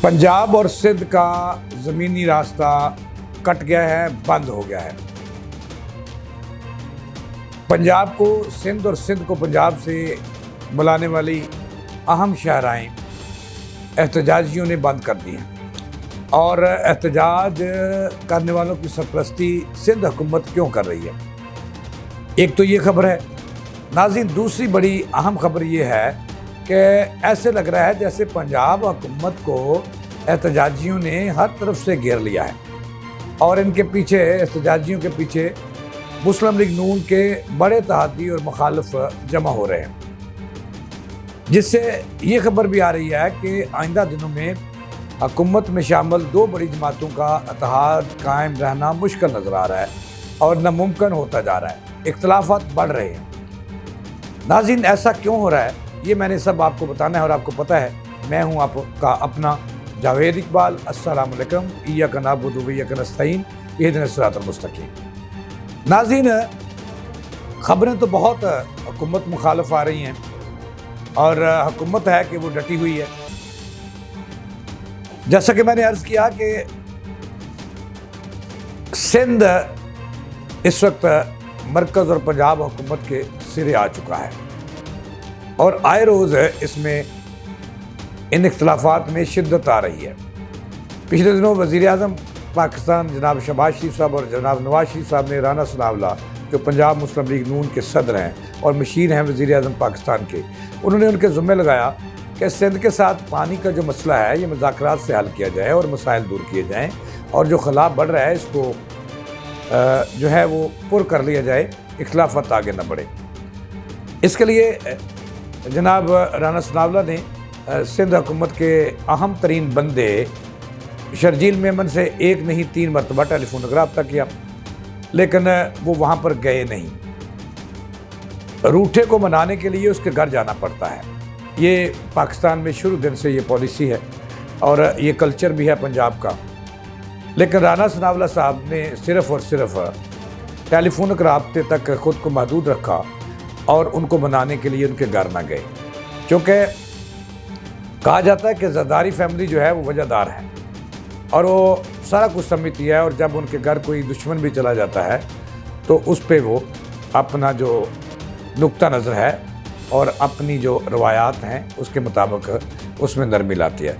पंजाब और सिंध का ज़मीनी रास्ता कट गया है, बंद हो गया है। पंजाब को सिंध और सिंध को पंजाब से मिलाने वाली अहम शाहराहें एहतजाजियों ने बंद कर दी हैं और एहतजाज करने वालों की सरपरस्ती सिंध हुकूमत क्यों कर रही है। एक तो ये खबर है नाज़रीन। दूसरी बड़ी अहम खबर ये है कि ऐसे लग रहा है जैसे पंजाब हुकूमत को एहतजाजियों ने हर तरफ से घेर लिया है और इनके पीछे, एहतजाजियों के पीछे मुस्लिम लीग नून के बड़े तहादी और मुखालिफ जमा हो रहे हैं, जिससे ये खबर भी आ रही है कि आइंदा दिनों में हुकूमत में शामिल दो बड़ी जमातों का इत्तेहाद कायम रहना मुश्किल नज़र आ रहा है और नामुमकिन होता जा रहा है। इख्तिलाफात बढ़ रहे हैं। नाज़रीन, ऐसा क्यों हो रहा है ये मैंने सब आपको बताना है और आपको पता है मैं हूँ आपका अपना जावेद इकबाल। अस्सलामु अलैकुम। इय्याका नअबुदु व इय्याका नस्तईन इहदिनस सिरातल मुस्तकीम। नाज़रीन, खबरें तो बहुत हुकूमत मुखालिफ आ रही हैं और हुकूमत है कि वो डटी हुई है। जैसा कि मैंने अर्ज़ किया कि सिंध इस वक्त मरकज़ और पंजाब हुकूमत के सिरे आ चुका है और आए रोज़ इसमें इन इख्तिलाफात में शिद्दत आ रही है। पिछले दिनों वज़ीर आज़म पाकिस्तान जनाब शहबाज शरीफ साहब और जनाब नवाज शरीफ साहब ने राना सनाउल्लाह, जो पंजाब मुस्लिम लीग नून के सदर हैं और मशीर हैं वज़ीर आज़म पाकिस्तान के, उन्होंने उनके ज़िम्मे लगाया कि सिंध के साथ पानी का जो मसला है ये मुज़ाकरात से हल किया जाए और मसाइल दूर किए जाएँ और जो खिलाफ बढ़ रहा है इसको जो है वो पुर कर लिया जाए, इख्तिलाफात आगे न बढ़े। इसके लिए जनाब राना सनाउल्लाह ने सिंध हुकूमत के अहम तरीन बंदे शर्जील मेमन से एक नहीं 3 मरतबा टेलीफोन पर रब्ता किया, लेकिन वो वहाँ पर गए नहीं। रूठे को मनाने के लिए उसके घर जाना पड़ता है। ये पाकिस्तान में शुरू दिन से ये पॉलिसी है और ये कल्चर भी है पंजाब का। लेकिन राना सनाउल्लाह साहब ने सिर्फ़ और सिर्फ टेलीफोनिक रब्ते तक ख़ुद को महदूद रखा और उनको मनाने के लिए उनके घर ना गए, क्योंकि कहा जाता है कि ज़रदारी फैमिली जो है वो वजहदार है और वो सारा कुछ समझती है और जब उनके घर कोई दुश्मन भी चला जाता है तो उस पे वो अपना जो नुक्ता नज़र है और अपनी जो रवायात हैं उसके मुताबिक उसमें नरमी लाती है।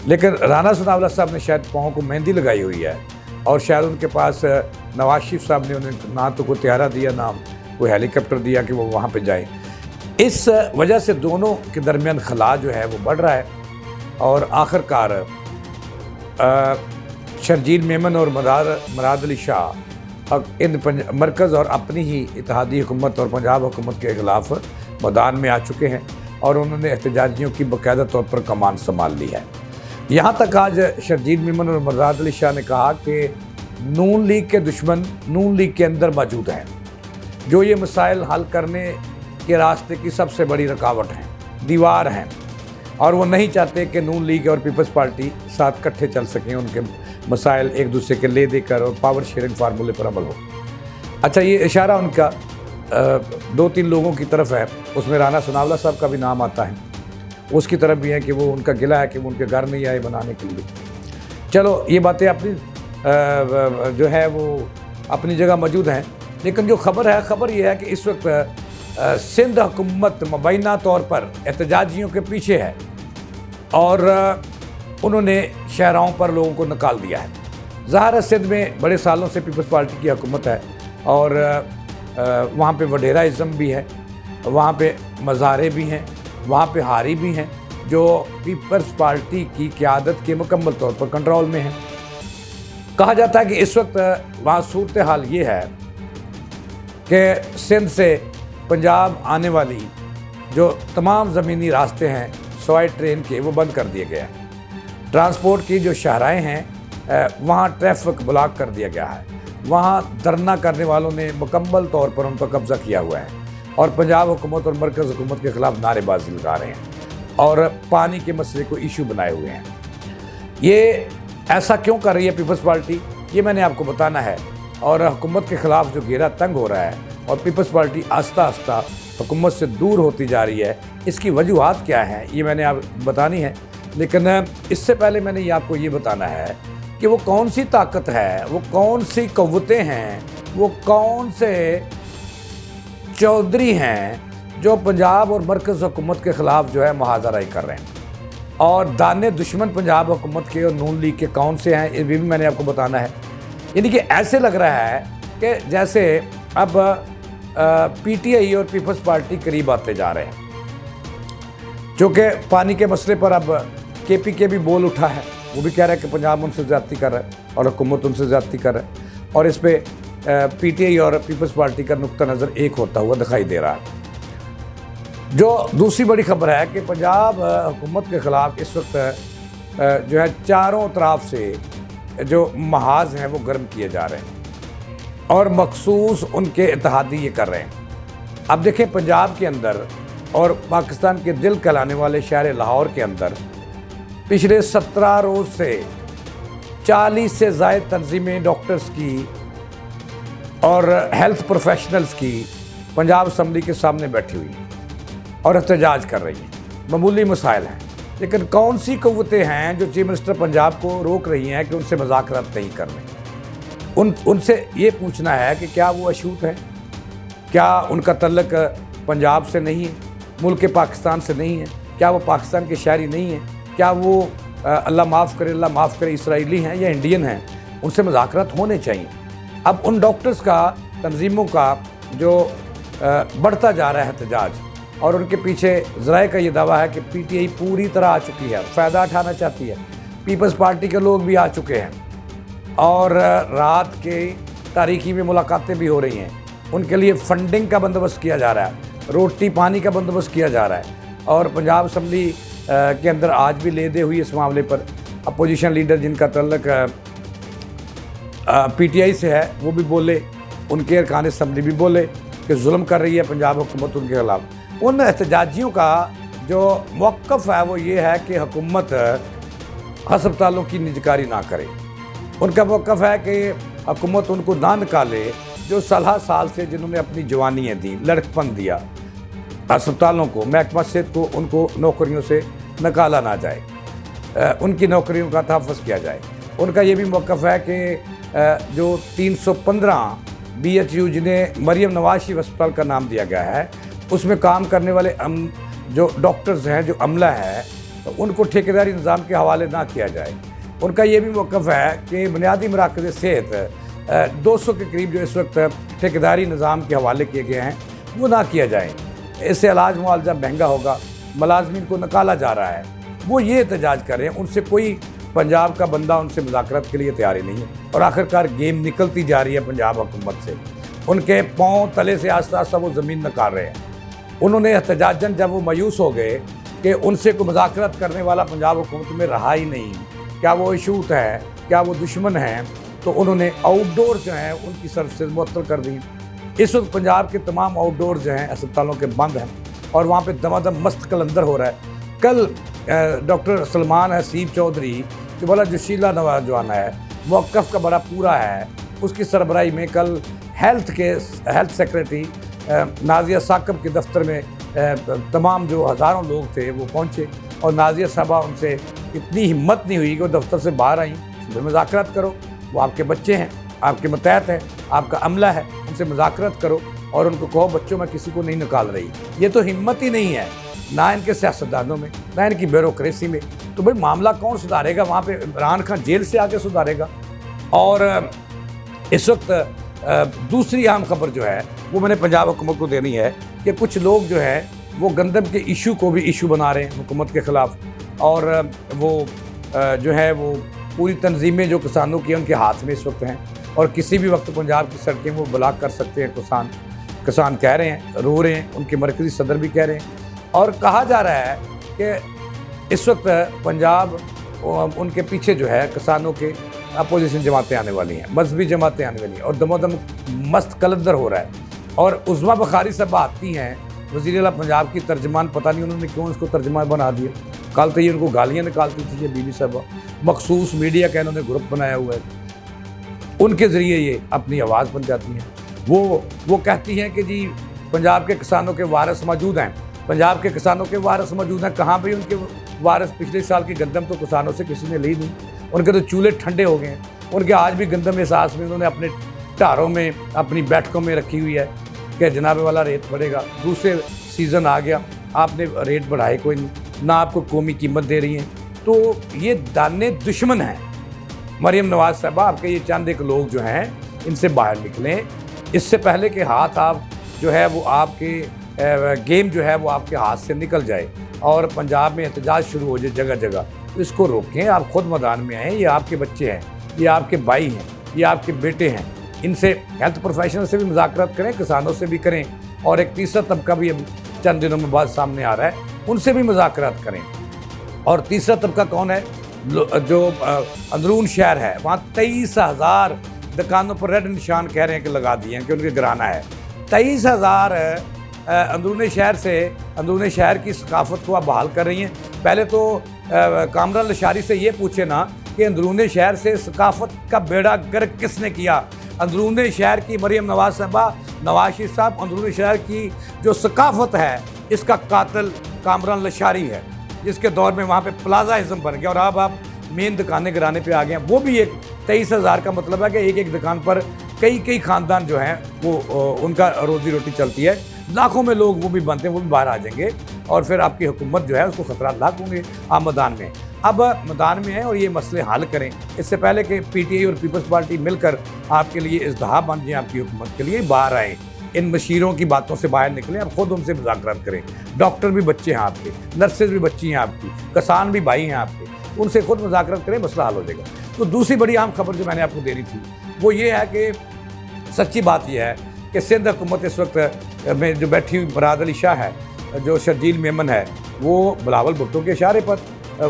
लेकिन राना सनाउल्लाह साहब ने शायद पाँव को मेहंदी लगाई हुई है और शायद उनके पास नवाज शरीफ साहब ने उन्हें ना तो कोई त्यारा दिया ना कोई हेलीकॉप्टर दिया कि वो वहाँ पे जाए। इस वजह से दोनों के दरमियान खला जो है वो बढ़ रहा है और आखिरकार शर्जील मेमन और मुराद अली शाह इन मरकज़ और अपनी ही इत्तेहादी हुकूमत और पंजाब हुकूमत के खिलाफ मैदान में आ चुके हैं और उन्होंने एहतजाजियों की बाकायदा तौर पर कमान संभाल ली है। यहाँ तक आज शर्जील मेमन और मुराद अली शाह ने कहा कि नून लीग के दुश्मन नून लीग के अंदर मौजूद हैं, जो ये मसाइल हल करने के रास्ते की सबसे बड़ी रुकावट हैं, दीवार हैं, और वो नहीं चाहते कि नून लीग और पीपल्स पार्टी साथ इकट्ठे चल सकें, उनके मसाइल एक दूसरे के ले देकर और पावर शेयरिंग फार्मूले पर अमल हो। अच्छा, ये इशारा उनका 2-3 लोगों की तरफ है, उसमें राना सनाउल्लाह साहब का भी नाम आता है, उसकी तरफ भी है कि वो उनका गिला है कि वो उनके घर नहीं आए बनाने के लिए। चलो, ये बातें अपनी जो है वो अपनी जगह मौजूद हैं, लेकिन जो खबर ये है कि इस वक्त सिंध हुकूमत मुबैना तौर पर एहतजाजियों के पीछे है और उन्होंने शहरों पर लोगों को निकाल दिया है। ज़ाहिर है सिंध में बड़े सालों से पीपल्स पार्टी की हुकूमत है और वहाँ पे वडेराइज़म भी है, वहाँ पे मज़ारे भी हैं, वहाँ पे हारी भी हैं, जो पीपल्स पार्टी की क़यादत के मुकम्मल तौर पर कंट्रोल में हैं। कहा जाता है कि इस वक्त वहाँ सूरत हाल ये है कि सिंध से पंजाब आने वाली जो तमाम ज़मीनी रास्ते हैं सवाए ट्रेन के वो बंद कर दिए गए हैं। ट्रांसपोर्ट की जो शाहराहें हैं वहाँ ट्रैफिक ब्लॉक कर दिया गया है। वहाँ धरना करने वालों ने मुकम्मल तौर पर उन पर कब्ज़ा किया हुआ है और पंजाब हुकूमत और मरकज़ हुकूमत के ख़िलाफ़ नारेबाजी लगा रहे हैं और पानी के मसले को इशू बनाए हुए हैं। ये ऐसा क्यों कर रही है पीपल्स पार्टी, ये मैंने आपको बताना है। और हुकूमत के ख़िलाफ़ जो घेरा तंग हो रहा है और पीपल्स पार्टी आस्ता आस्ता हुकूमत से दूर होती जा रही है, इसकी वजूहात क्या हैं ये मैंने आप बतानी है। لیکن اس سے پہلے میں نے آپ کو یہ بتانا ہے کہ وہ کون سی طاقت ہے، وہ کون سی قوتیں ہیں، وہ کون سے چودھری ہیں جو پنجاب اور مرکز حکومت کے خلاف جو ہے محاذرائی کر رہے ہیں، اور دانے دشمن پنجاب حکومت کے اور نون لیگ کے کون سے ہیں، یہ بھی میں نے آپ کو بتانا ہے۔ یعنی کہ ایسے لگ رہا ہے کہ جیسے اب پی ٹی آئی اور پیپلز پارٹی قریب آتے جا رہے ہیں، چونکہ پانی کے مسئلے پر اب کے پی کے بھی بول اٹھا ہے، وہ بھی کہہ رہا ہے کہ پنجاب ان سے زیادتی کر رہا ہے اور حکومت ان سے زیادتی کر رہا ہے، اور اس پہ پی ٹی آئی اور پیپلز پارٹی کا نقطہ نظر ایک ہوتا ہوا دکھائی دے رہا ہے۔ جو دوسری بڑی خبر ہے کہ پنجاب حکومت کے خلاف اس وقت جو ہے چاروں طرف سے جو محاذ ہیں وہ گرم کیے جا رہے ہیں، اور مخصوص ان کے اتحادی یہ کر رہے ہیں۔ اب دیکھیں پنجاب کے اندر اور پاکستان کے دل کہلانے والے شہر لاہور کے اندر پچھلے 17 روز سے 40 سے زائد تنظیمیں ڈاکٹرز کی اور ہیلتھ پروفیشنلز کی پنجاب اسمبلی کے سامنے بیٹھی ہوئی ہیں اور احتجاج کر رہی ہیں۔ معمولی مسائل ہیں، لیکن کون سی قوتیں ہیں جو چیف منسٹر پنجاب کو روک رہی ہیں کہ ان سے مذاکرات نہیں کر رہے؟ ان سے یہ پوچھنا ہے کہ کیا وہ اشوت ہیں، کیا ان کا تعلق پنجاب سے نہیں ہے، ملک پاکستان سے نہیں ہے، کیا وہ پاکستان کے شہری نہیں ہیں، کیا وہ اللہ معاف کرے اسرائیلی ہیں یا انڈین ہیں؟ ان سے مذاکرات ہونے چاہیے۔ اب ان ڈاکٹرز کا، تنظیموں کا جو بڑھتا جا رہا ہے احتجاج، اور ان کے پیچھے ذرائع کا یہ دعویٰ ہے کہ پی ٹی آئی پوری طرح آ چکی ہے، فائدہ اٹھانا چاہتی ہے، پیپلز پارٹی کے لوگ بھی آ چکے ہیں، اور رات کے تاریکی میں ملاقاتیں بھی ہو رہی ہیں، ان کے لیے فنڈنگ کا بندوبست کیا جا رہا ہے، روٹی پانی کا بندوبست کیا جا رہا ہے، اور پنجاب اسمبلی کے اندر آج بھی لے دے ہوئی اس معاملے پر اپوزیشن لیڈر جن کا تعلق پی ٹی آئی سے ہے وہ بھی بولے، ان کے ارکان اسمبلی بھی بولے کہ ظلم کر رہی ہے پنجاب حکومت ان کے خلاف۔ ان احتجاجیوں کا جو موقف ہے وہ یہ ہے کہ حکومت ہسپتالوں کی نجکاری نہ کرے، ان کا موقف ہے کہ حکومت ان کو نہ نکالے جو سالہ سال سے جنہوں نے اپنی جوانیاں دیں، لڑکپن دیا ہسپتالوں کو، محکمہ صحت کو، ان کو نوکریوں سے نکالا نہ جائے، ان کی نوکریوں کا تحفظ کیا جائے۔ ان کا یہ بھی موقف ہے کہ جو 315 بی ایچ یو جنہیں مریم نواز شریف ہسپتال کا نام دیا گیا ہے، اس میں کام کرنے والے جو ڈاکٹرز ہیں، جو عملہ ہے، ان کو ٹھیکیداری نظام کے حوالے نہ کیا جائے۔ ان کا یہ بھی موقف ہے کہ بنیادی مراکز صحت 200 کے قریب جو اس وقت ٹھیکیداری نظام کے حوالے کیے گئے ہیں وہ نہ کیا جائیں، اس سے علاج معالجہ مہنگا ہوگا، ملازمین کو نکالا جا رہا ہے۔ وہ یہ احتجاج کر رہے ہیں، ان سے کوئی پنجاب کا بندہ ان سے مذاکرات کے لیے تیار ہی نہیں ہے، اور آخرکار گیم نکلتی جا رہی ہے پنجاب حکومت سے، ان کے پاؤں تلے سے آہستہ آہستہ وہ زمین نکال رہے ہیں۔ انہوں نے احتجاجاً جب وہ مایوس ہو گئے کہ ان سے کوئی مذاکرات کرنے والا پنجاب حکومت میں رہا ہی نہیں، کیا وہ اشوت ہے، کیا وہ دشمن ہیں، تو انہوں نے آؤٹ ڈور جو ہیں ان کی سروسز معطل کر دیں۔ اس وقت پنجاب کے تمام آؤٹ ڈور جو ہیں اسپتالوں کے بند ہیں، اور وہاں پہ دمادم مست قلندر ہو رہا ہے۔ کل ڈاکٹر سلمان حسیب چودھری جو بڑا جوشیلا نوجوان ہے، موقف کا بڑا پورا ہے، اس کی سربراہی میں کل ہیلتھ سیکریٹری نازیہ ثاقب کے دفتر میں تمام جو ہزاروں لوگ تھے وہ پہنچے، اور نازیہ صاحبہ ان سے اتنی ہمت نہیں ہوئی کہ وہ دفتر سے باہر آئیں، مذاکرات کرو، وہ آپ کے بچے ہیں، آپ کے متحد ہیں، آپ کا عملہ ہے، ان سے مذاکرات کرو، اور ان کو کہو بچوں میں کسی کو نہیں نکال رہی۔ یہ تو ہمت ہی نہیں ہے، نہ ان کے سیاستدانوں میں، نہ ان کی بیوروکریسی میں۔ تو بھائی معاملہ کون سدھارے گا؟ وہاں پہ عمران خان جیل سے آگے سدھارے گا۔ اور اس وقت دوسری اہم خبر جو ہے وہ میں نے پنجاب حکومت کو دینی ہے کہ کچھ لوگ جو ہے وہ گندم کے ایشو کو بھی ایشو بنا رہے ہیں حکومت کے خلاف، اور وہ جو ہے وہ پوری تنظیمیں جو کسانوں کی ان کے ہاتھ میں اس وقت ہیں، اور کسی بھی وقت پنجاب کی سڑکیں وہ بلاک کر سکتے ہیں۔ کسان کہہ رہے ہیں، رو رہے ہیں، ان کے مرکزی صدر بھی کہہ رہے ہیں، اور کہا جا رہا ہے کہ اس وقت پنجاب ان کے پیچھے جو ہے کسانوں کے اپوزیشن جماعتیں آنے والی ہیں، مذہبی جماعتیں آنے والی ہیں، اور دمودم مست قلندر ہو رہا ہے۔ اور عظمیٰ بخاری صاحبہ آتی ہیں، وزیر اعلیٰ پنجاب کی ترجمان، پتہ نہیں انہوں نے کیوں اس کو ترجمان بنا دیا، کل تو یہ ان کو گالیاں نکالتی تھی یہ بی بی صاحبہ، مخصوص میڈیا کا انہوں نے گروپ بنایا ہوا ہے، ان کے ذریعے یہ اپنی آواز بن جاتی ہیں۔ وہ کہتی ہیں کہ جی پنجاب کے کسانوں کے وارث موجود ہیں، پنجاب کے کسانوں کے وارث موجود ہیں، کہاں پہ ان کے वारस पिछले साल की गंदम तो किसानों से किसी ने ली नहीं, उनके तो चूल्हे ठंडे हो गए हैं, उनके आज भी गंदम एहसास में उन्होंने अपने ढारों में अपनी बैठकों में रखी हुई है कि जनाब वाला रेट बढ़ेगा। दूसरे सीज़न आ गया, आपने रेट बढ़ाए कोई नहीं, ना आपको कौमी कीमत दे रही हैं। तो ये दाने दुश्मन हैं। मरियम नवाज़ साहबा, आपके ये चंद एक लोग जो हैं इनसे बाहर निकलें, इससे पहले कि हाथ आप जो है वो आपके गेम जो है वो आपके हाथ से निकल जाए और पंजाब में एहतजाज शुरू हो जाए जगह जगह। तो इसको रोकें, आप खुद मैदान में आएँ। ये आपके बच्चे हैं, ये आपके भाई हैं, ये आपके बेटे हैं। इनसे हेल्थ प्रोफेशनल से भी मुज़ाकरात करें, किसानों से भी करें, और एक तीसरा तबका भी अब चंद दिनों में बाद सामने आ रहा है, उनसे भी मुज़ाकरात करें। और तीसरा तबका कौन है? जो अंदरून शहर है, वहाँ 23,000 दुकानों पर रेड निशान कह रहे हैं कि लगा दिए हैं कि उनके गिराना है। 23,000 अंदरून शहर से, अंदरून शहर की सकाफत को आप बहाल कर रही हैं। पहले तो कामरान लशारी से ये पूछे ना कि अंदरून शहर से सकाफत का बेड़ा गर्क किसने किया। अंदरून शहर की मरियम नवाज़ साहबा, नवाज शरीफ साहब, अंदरून शहर की जो सकाफत है इसका कातिल कामरान लशारी है, जिसके दौर में वहाँ पे प्लाजाइज़म बन गया और अब आप मेन दुकानें गिराने पे आ गए हैं। वो भी एक 23,000 का मतलब है कि एक एक दुकान पर कई ख़ानदान जो हैं वो उनका रोज़ी रोटी चलती है। लाखों में लोग वो भी बनते हैं, वो भी बाहर आ जाएंगे और फिर आपकी हुकूमत जो है उसको खतरा लाख होंगे। आप मैदान में, अब मैदान में हैं और ये मसले हल करें। इससे पहले कि पीटीआई और पीपल्स पार्टी मिलकर आपके लिए इज़्दिहा बन जाए, आपकी हुकूमत के लिए बाहर आएँ, इन मशीरों की बातों से बाहर निकलें, आप खुद उनसे मुज़ाकरात करें। डॉक्टर भी बच्चे हैं आपके, नर्सेज भी बच्ची हैं आपकी, किसान भी भाई हैं आपके, उनसे खुद मुज़ाकरात करें, मसला हल हो जाएगा। तो दूसरी बड़ी अहम खबर जो मैंने आपको देनी थी वो ये है कि सच्ची बात यह है कि सिंध हुकूमत इस वक्त में जो बैठी हुई मुराद अली शाह है, जो शर्जील मेमन है, वो बिलावल भुट्टो के इशारे पर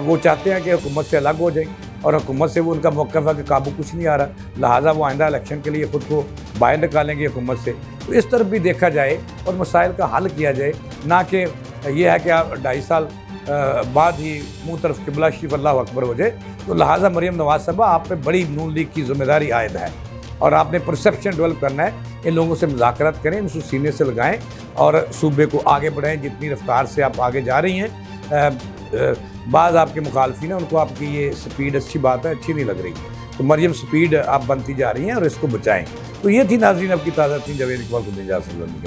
वो चाहते हैं कि हुकूमत से अलग हो जाए और हुकूमत से वो उनका मौक़िफ़ है कि काबू कुछ नहीं आ रहा, लिहाजा वो आइंदा इलेक्शन के लिए ख़ुद को बाहर निकालेंगे हुकूमत से। तो इस तरफ भी देखा जाए और मसाइल का हल किया जाए, ना कि ये है कि आप 2.5 साल बाद ही मुँह तरफ किबला शरीफ अल्लाह अकबर हो जाए। तो लिहाजा मरियम नवाज़ साहबा, आप पे बड़ी नून लीग की ज़िम्मेदारी आयद है और आपने परसेप्शन डेवलप करना है। इन लोगों से मुज़ाकरात करें, इनको सीने से लगाएं और सूबे को आगे बढ़ाएं। जितनी रफ्तार से आप आगे जा रही हैं, बाद आपके मुखालफिन हैं, उनको आपकी ये स्पीड अच्छी बात है, अच्छी नहीं लग रही। तो मरियम स्पीड आप बनती जा रही हैं और इसको बचाएं। तो ये थी नाज़रीन आपकी ताज़ा थी, जावेद इकबाल को इजाज़त।